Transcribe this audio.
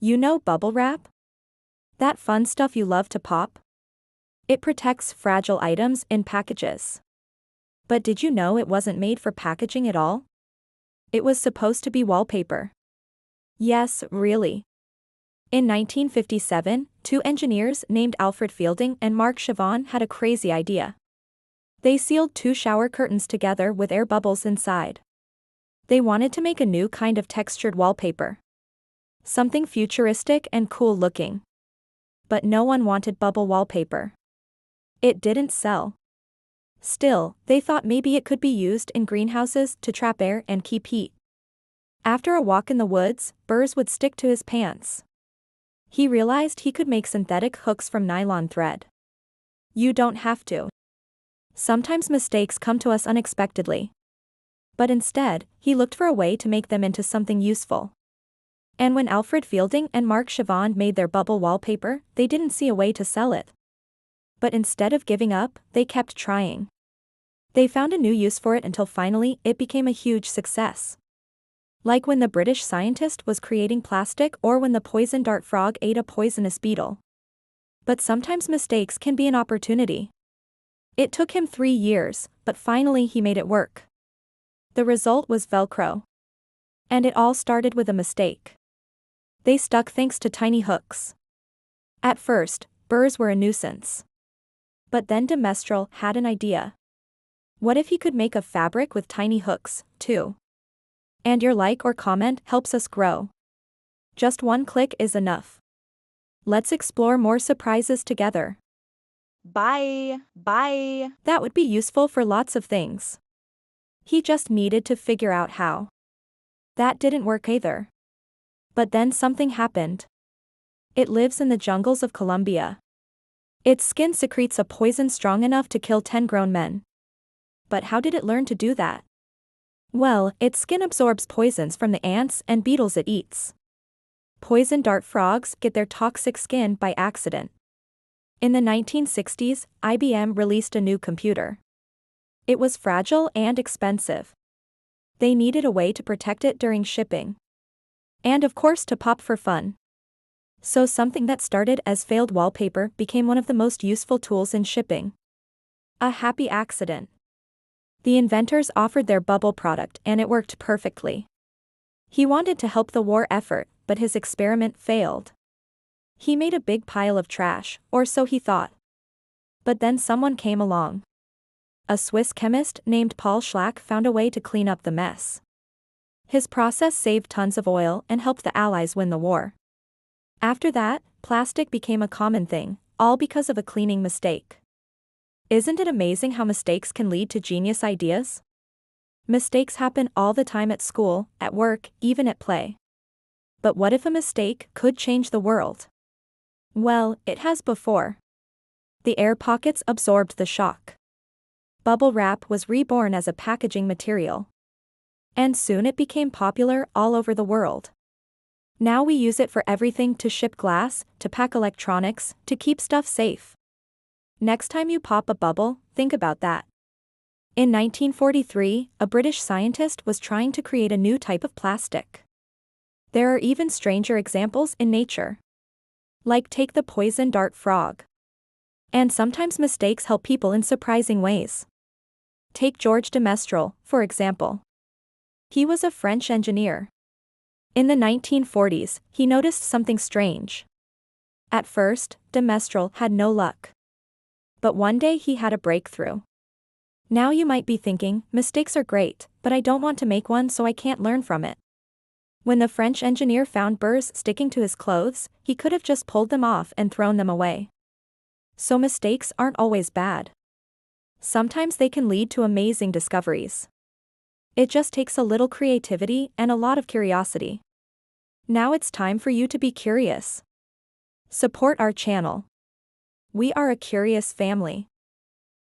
You know bubble wrap? That fun stuff you love to pop? It protects fragile items in packages. But did you know it wasn't made for packaging at all? It was supposed to be wallpaper. Yes, really. In 1957, two engineers named Alfred Fielding and Mark Chavon had a crazy idea. They sealed two shower curtains together with air bubbles inside. They wanted to make a new kind of textured wallpaper. Something futuristic and cool looking. But no one wanted bubble wallpaper. It didn't sell. Still, they thought maybe it could be used in greenhouses to trap air and keep heat. After a walk in the woods, burrs would stick to his pants. He realized he could make synthetic hooks from nylon thread. You don't have to. Sometimes mistakes come to us unexpectedly. But instead, he looked for a way to make them into something useful. And when Alfred Fielding and Mark Chavon made their bubble wallpaper, they didn't see a way to sell it. But instead of giving up, they kept trying. They found a new use for it until finally it became a huge success. Like when the British scientist was creating plastic or when the poison dart frog ate a poisonous beetle. But sometimes mistakes can be an opportunity. It took him 3 years, but finally he made it work. The result was Velcro. And it all started with a mistake. They stuck thanks to tiny hooks. At first, burrs were a nuisance. But then de Mestral had an idea. What if he could make a fabric with tiny hooks, too? And your like or comment helps us grow. Just one click is enough. Let's explore more surprises together. Bye. That would be useful for lots of things. He just needed to figure out how. That didn't work either. But then something happened. It lives in the jungles of Colombia. Its skin secretes a poison strong enough to kill 10 grown men. But how did it learn to do that? Well, its skin absorbs poisons from the ants and beetles it eats. Poison dart frogs get their toxic skin by accident. In the 1960s, IBM released a new computer. It was fragile and expensive. They needed a way to protect it during shipping. And of course to pop for fun. So something that started as failed wallpaper became one of the most useful tools in shipping. A happy accident. The inventors offered their bubble product and it worked perfectly. He wanted to help the war effort, but his experiment failed. He made a big pile of trash, or so he thought. But then someone came along. A Swiss chemist named Paul Schlack found a way to clean up the mess. His process saved tons of oil and helped the Allies win the war. After that, plastic became a common thing, all because of a cleaning mistake. Isn't it amazing how mistakes can lead to genius ideas? Mistakes happen all the time at school, at work, even at play. But what if a mistake could change the world? Well, it has before. The air pockets absorbed the shock. Bubble wrap was reborn as a packaging material. And soon it became popular all over the world. Now we use it for everything, to ship glass, to pack electronics, to keep stuff safe. Next time you pop a bubble, think about that. In 1943, a British scientist was trying to create a new type of plastic. There are even stranger examples in nature. Like take the poison dart frog. And sometimes mistakes help people in surprising ways. Take George de Mestral, for example. He was a French engineer. In the 1940s, he noticed something strange. At first, de Mestral had no luck. But one day he had a breakthrough. Now you might be thinking, mistakes are great, but I don't want to make one so I can't learn from it. When the French engineer found burrs sticking to his clothes, he could have just pulled them off and thrown them away. So mistakes aren't always bad. Sometimes they can lead to amazing discoveries. It just takes a little creativity and a lot of curiosity. Now it's time for you to be curious. Support our channel. We are a curious family.